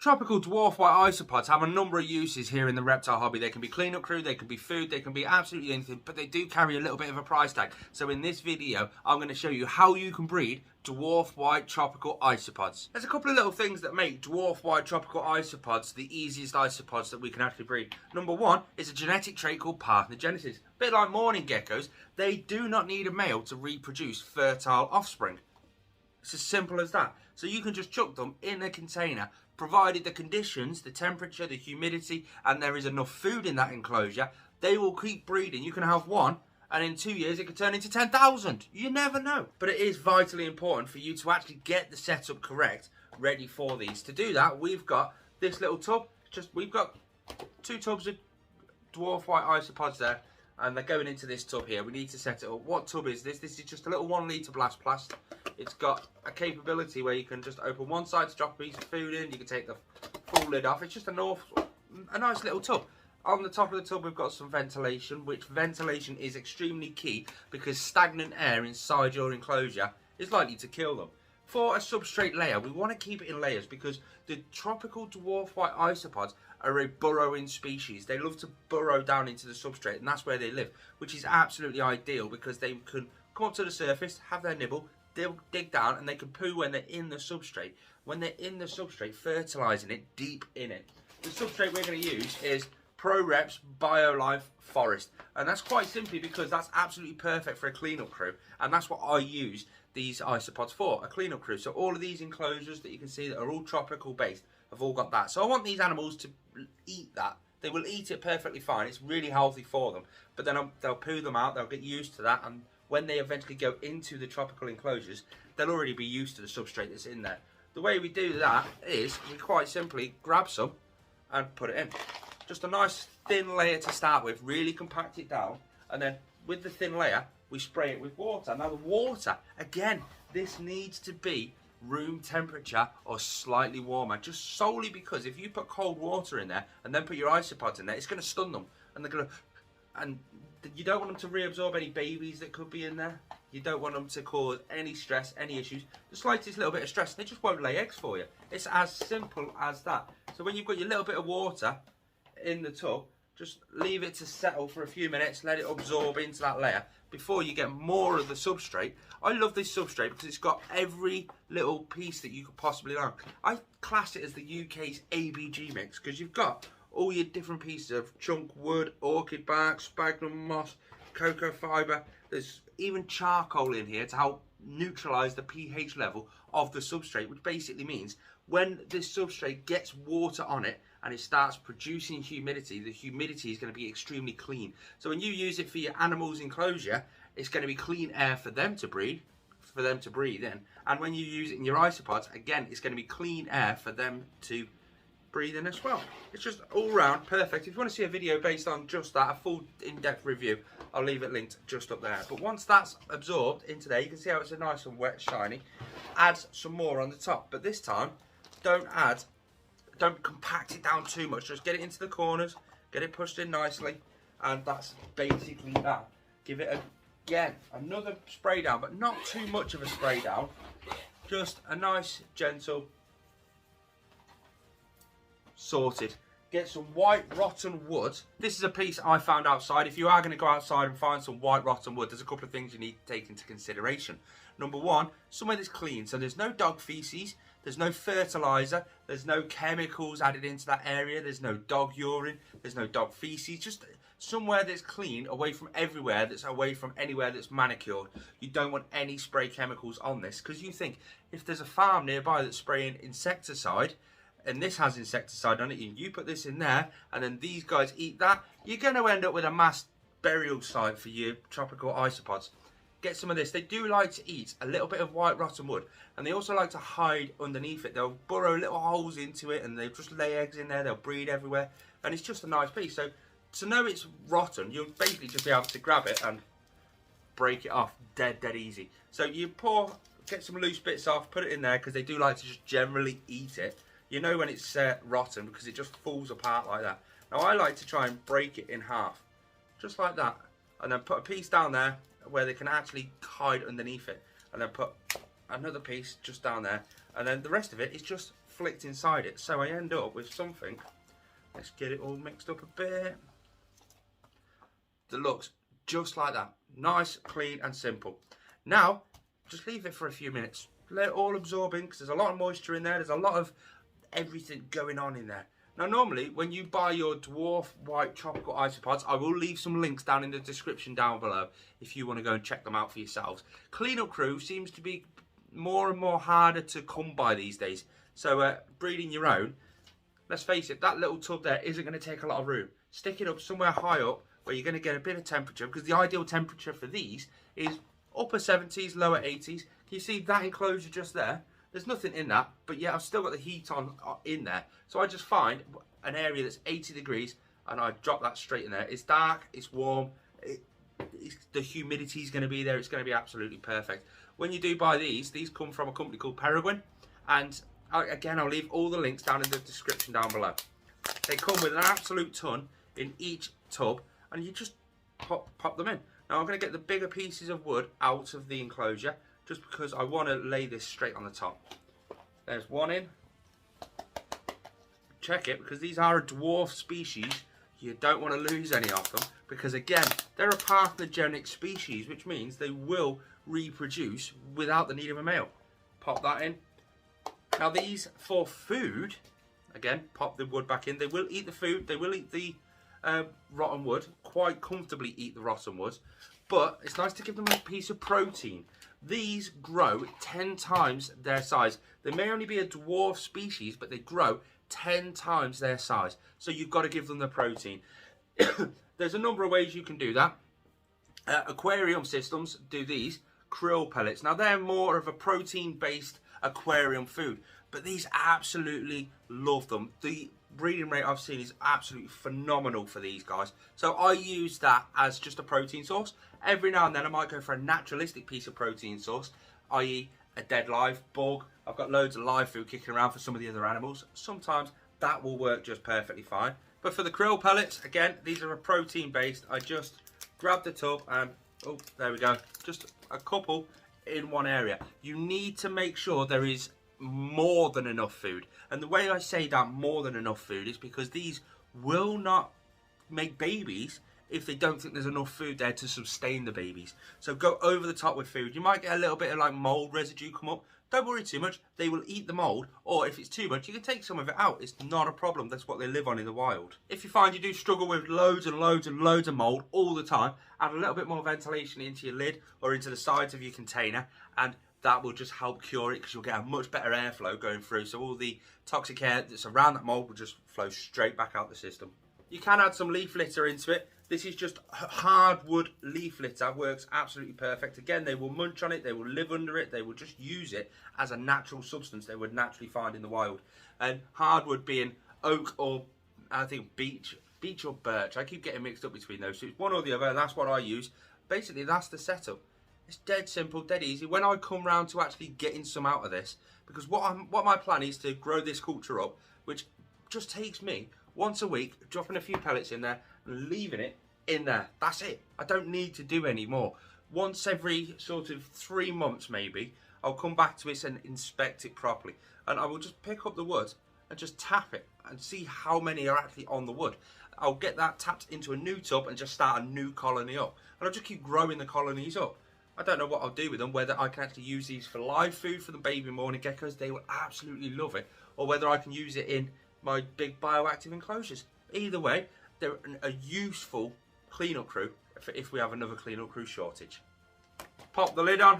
Tropical dwarf white isopods have a number of uses here in the reptile hobby. They can be cleanup crew, they can be food, they can be absolutely anything, but they do carry a little bit of a price tag. So in this video, I'm going to show you how you can breed dwarf white tropical isopods. There's a couple of little things that make dwarf white tropical isopods the easiest isopods that we can actually breed. Number one is a genetic trait called parthrnogenersis. A bit like morning geckos, they do not need a male to reproduce fertile offspring. It's as simple as that. So you can just chuck them in a container, provided the conditions, the temperature, the humidity, and there is enough food in that enclosure, they will keep breeding. You can have one, and in 2 years it could turn into 10,000. You never know. But it is vitally important for you to actually get the setup correct, ready for these. To do that, we've got this little tub. We've got 2 tubs of dwarf white isopods there, and they're going into this tub here. We need to set it up. What tub is this? This is just a little 1 litre blast plast. It's got a capability where you can just open one side to drop a piece of food in. You can take the full lid off. It's just a nice little tub. On the top of the tub, we've got some ventilation, which ventilation is extremely key because stagnant air inside your enclosure is likely to kill them. For a substrate layer, we want to keep it in layers because the tropical dwarf white isopods are a burrowing species. They love to burrow down into the substrate, and that's where they live, which is absolutely ideal because they can come up to the surface, have their nibble, they'll dig down, and they can poo when they're in the substrate. When they're in the substrate, fertilising it deep in it. The substrate we're going to use is Prorep's BioLife Forest, and that's quite simply because that's absolutely perfect for a cleanup crew, and that's what I use these isopods for, a cleanup crew. So all of these enclosures that you can see that are all tropical based have all got that. So I want these animals to eat that. They will eat it perfectly fine. It's really healthy for them, but then they'll poo them out, they'll get used to that, and when they eventually go into the tropical enclosures, they'll already be used to the substrate that's in there. The way we do that is we quite simply grab some and put it in. Just a nice thin layer to start with, really compact it down, and then with the thin layer, we spray it with water. Now the water, again, this needs to be room temperature or slightly warmer, just solely because if you put cold water in there and then put your isopods in there, it's going to stun them, and they're going to, and you don't want them to reabsorb any babies that could be in there. You don't want them to cause any stress, any issues. The slightest little bit of stress, they just won't lay eggs for you. It's as simple as that. So when you've got your little bit of water in the tub, just leave it to settle for a few minutes, let it absorb into that layer before you get more of the substrate. I love this substrate because it's got every little piece that you could possibly like. I class it as the UK's ABG mix because you've got all your different pieces of chunk wood, orchid bark, sphagnum moss, cocoa fibre. There's even charcoal in here to help neutralise the pH level of the substrate, which basically means when this substrate gets water on it and it starts producing humidity, the humidity is going to be extremely clean. So when you use it for your animals' enclosure, it's going to be clean air for them to breathe in. And when you use it in your isopods, again, it's going to be clean air for them to breathe in as well. It's just all round perfect. If you want to see a video based on just that, a full in-depth review, I'll leave it linked just up there. But once that's absorbed into there, you can see how it's a nice and wet, shiny. Add some more on the top, but this time, don't compact it down too much. Just get it into the corners, get it pushed in nicely, and that's basically that. Give it again another spray down, but not too much of a spray down. Just a nice, gentle. Sorted. Get some white rotten wood. This is a piece I found outside. If you are going to go outside and find some white rotten wood, there's a couple of things you need to take into consideration. Number one, somewhere that's clean. So there's no dog feces, there's no fertilizer, there's no chemicals added into that area, there's no dog urine, there's no dog feces. Just somewhere that's clean, away from everywhere, that's away from anywhere that's manicured. You don't want any spray chemicals on this because you think if there's a farm nearby that's spraying insecticide, and this has insecticide on it, you put this in there, and then these guys eat that, you're going to end up with a mass burial site for your tropical isopods. Get some of this. They do like to eat a little bit of white rotten wood, and they also like to hide underneath it. They'll burrow little holes into it, and they'll just lay eggs in there. They'll breed everywhere, and it's just a nice piece. So to know it's rotten, you'll basically just be able to grab it and break it off dead easy. So you get some loose bits off, put it in there, because they do like to just generally eat it. You know when it's rotten because it just falls apart like that. Now I like to try and break it in half, just like that, and then put a piece down there where they can actually hide underneath it, and then put another piece just down there, and then the rest of it is just flicked inside it. So I end up with something, let's get it all mixed up a bit, that looks just like that. Nice, clean and simple. Now, just leave it for a few minutes. Let it all absorb in, because there's a lot of moisture in there. There's a lot of everything going on in there. Now, normally, when you buy your dwarf white tropical isopods, I will leave some links down in the description down below if you want to go and check them out for yourselves. Cleanup crew seems to be more and more harder to come by these days. So, breeding your own, let's face it, that little tub there isn't going to take a lot of room. Stick it up somewhere high up where you're going to get a bit of temperature, because the ideal temperature for these is upper 70s, lower 80s. Can you see that enclosure just there? There's nothing in that, but yeah, I've still got the heat on in there. So I just find an area that's 80 degrees and I drop that straight in there. It's dark, it's warm, the humidity is going to be there. It's going to be absolutely perfect. When you do buy these come from a company called Peregrine, and again, I'll leave all the links down in the description down below. They come with an absolute ton in each tub, and you just pop them in. Now I'm going to get the bigger pieces of wood out of the enclosure, just because I want to lay this straight on the top. There's one in. Check it, because these are a dwarf species. You don't want to lose any of them, because again, they're a parthnogenic species, which means they will reproduce without the need of a male. Pop that in. Now these, for food, again, pop the wood back in. They will eat the food. They will eat the rotten wood, quite comfortably eat the rotten wood, but it's nice to give them a piece of protein. These grow 10 times their size. They may only be a dwarf species, but they grow 10 times their size. So you've got to give them the protein. There's a number of ways you can do that. Aquarium systems do these krill pellets. Now they're more of a protein-based aquarium food, but these absolutely love them. The breeding rate I've seen is absolutely phenomenal for these guys. So I use that as just a protein source. Every now and then I might go for a naturalistic piece of protein source, i.e. a dead live bug. I've got loads of live food kicking around for some of the other animals. Sometimes that will work just perfectly fine. But for the krill pellets, again, these are a protein based. I just grab the tub and, oh, there we go. Just a couple in one area. You need to make sure there is more than enough food. And the way I say that more than enough food is because these will not make babies if they don't think there's enough food there to sustain the babies. So go over the top with food. You might get a little bit of like mold residue come up. Don't worry too much. They will eat the mold, or if it's too much, you can take some of it out. It's not a problem. That's what they live on in the wild. If you find you do struggle with loads and loads and loads of mold all the time, add a little bit more ventilation into your lid or into the sides of your container, and that will just help cure it, because you'll get a much better airflow going through. So all the toxic air that's around that mold will just flow straight back out the system. You can add some leaf litter into it. This is just hardwood leaf litter, works absolutely perfect. Again, they will munch on it, they will live under it, they will just use it as a natural substance they would naturally find in the wild. And hardwood being oak or, I think, beech or birch. I keep getting mixed up between those two. It's one or the other, and that's what I use. Basically, that's the setup. It's dead simple, dead easy. When I come round to actually getting some out of this, because what my plan is to grow this culture up, which just takes me once a week, dropping a few pellets in there and leaving it in there. That's it. I don't need to do any more. Once every sort of 3 months maybe, I'll come back to it and inspect it properly. And I will just pick up the wood and just tap it and see how many are actually on the wood. I'll get that tapped into a new tub and just start a new colony up. And I'll just keep growing the colonies up. I don't know what I'll do with them, whether I can actually use these for live food for the baby morning geckos, they will absolutely love it, or whether I can use it in my big bioactive enclosures. Either way, they're a useful cleanup crew if we have another cleanup crew shortage. Pop the lid on,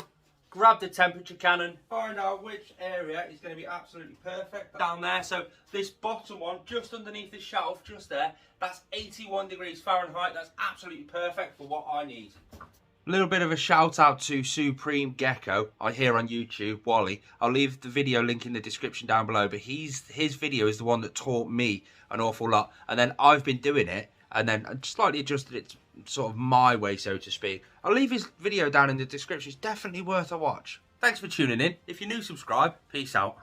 grab the temperature cannon, find out which area is going to be absolutely perfect down there. So this bottom one, just underneath the shelf, just there, that's 81 degrees Fahrenheit. That's absolutely perfect for what I need. A little bit of a shout out to Supreme Gecko here on YouTube, Wally. I'll leave the video link in the description down below, but his video is the one that taught me an awful lot, and then I've been doing it and then slightly adjusted it sort of my way, so to speak. I'll leave his video down in the description. It's definitely worth a watch. Thanks for tuning in. If you're new, subscribe. Peace out.